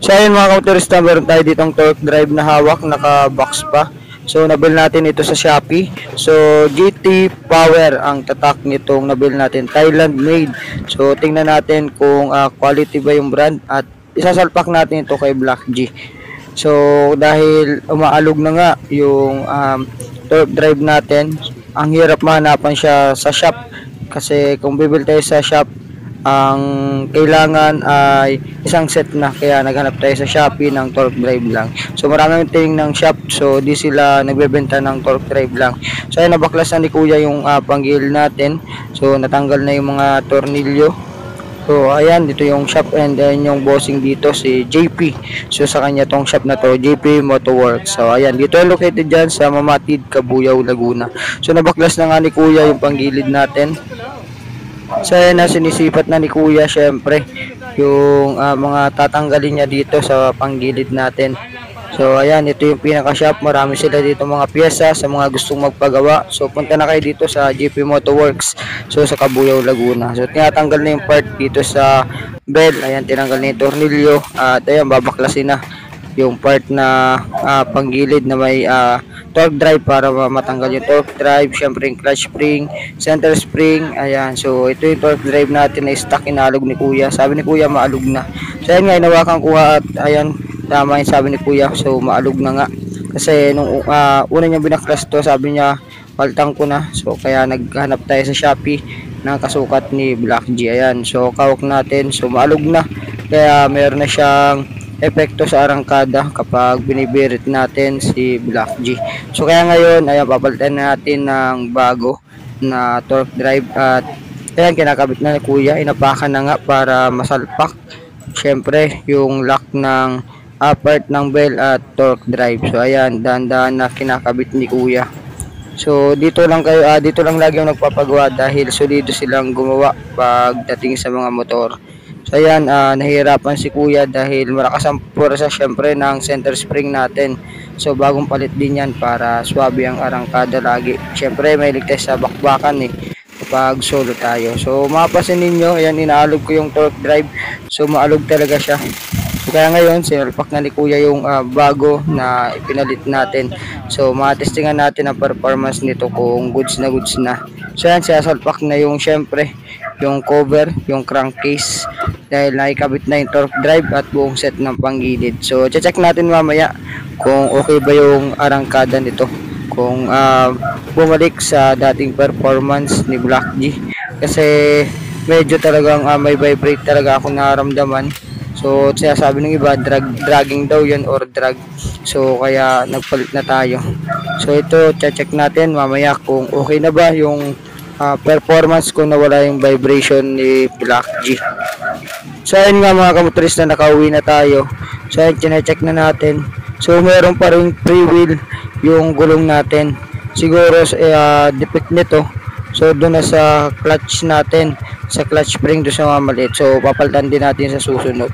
So ayun mga kamotorista, meron tayo ditong torque drive na hawak, naka-box pa. So nabil natin ito sa Shopee. So GT Power ang tatak nitong nabil natin, Thailand made. So tingnan natin kung quality ba yung brand at isasalpak natin ito kay Black G. So dahil umaalog na nga yung torque drive natin, ang hirap mahanapan siya sa shop kasi kung bibili tayo sa shop, ang kailangan ay isang set na, kaya naghanap tayo sa Shopee ng torque drive lang. So maraming tingin ng shop, so di sila nagbebenta ng torque drive lang. So ayun, nabaklasan ni kuya yung panggil natin. So natanggal na yung mga tornilyo. So ayan, dito yung shop and yung bossing dito si JP. So sa kanya tong shop na to, JP Motorworks. So ayan, dito located dyan sa Mamatid, Cabuyao, Laguna. So nabaklas na nga ni kuya yung panggilid natin. So ayan na, sinisipat na ni kuya syempre yung mga tatanggalin niya dito sa panggilid natin. So ayan, ito yung pinaka shop, marami sila dito mga pyesa sa mga gustong magpagawa. So punta na kayo dito sa JP Motorworks, so sa Cabuyao, Laguna. So tinatanggal na yung part dito sa bell, ayan, tinanggal na yung tornilyo at ayan, babaklasin na yung part na panggilid na may torque drive para matanggal yung torque drive, syempre yung clutch spring, center spring, ayan. So ito yung torque drive natin na stock, inalog ni kuya, sabi ni kuya maalog na. So ayan nga, inawakan ko at ayan, tama yung sabi ni kuya, so maalog na nga kasi nung una niya binaklas to, sabi niya paltang ko na. So kaya naghanap tayo sa Shopee ng kasukat ni Black G, ayan. So kawak natin, so maalog na, kaya meron na siyang epekto sa arangkada kapag binibirit natin si Black G. So kaya ngayon, ayan, papalitan natin ng bago na torque drive at ayan, kinakabit na ni kuya, inapakan na nga para masalpak syempre yung lock ng part ng bell at torque drive. So ayan, dahan-dahan na kinakabit ni kuya. So dito lang kayo, dito lang lagi yung nagpapagawa dahil solido silang gumawa pagdating sa mga motor. So ayan, nahihirapan si kuya dahil malakas ang pwersa syempre ng center spring natin. So bagong palit din yan para swabe ang arangkada lagi. Syempre may ligtas sa bakbakan kapag solo tayo. So mapapansin ninyo, ayan, inaalog ko yung torque drive. So maalog talaga siya. So kaya ngayon, sinalpak na ni kuya yung bago na ipinalit natin. So matestingan natin ang performance nito kung goods na goods na. So ayan, sinasalpak na yung syempre yung cover, yung crankcase dahil nakikabit na yung torque drive at buong set ng panggilid. So check natin mamaya kung okay ba yung arangkada nito, kung bumalik sa dating performance ni Black G, kasi medyo talagang may vibrate talaga ako nararamdaman. So sinasabi ng iba dragging daw yun or drag, so kaya nagpalit na tayo. So ito, check natin mamaya kung okay na ba yung performance kung nawala yung vibration ni Black G. So ayun nga mga kamotorista, nakauwi na tayo. So ayun, check na natin. So meron pa rin free wheel yung gulong natin. Siguro defect nito. So doon na sa clutch natin, sa clutch spring doon sa mga maliit. So papalitan din natin sa susunod.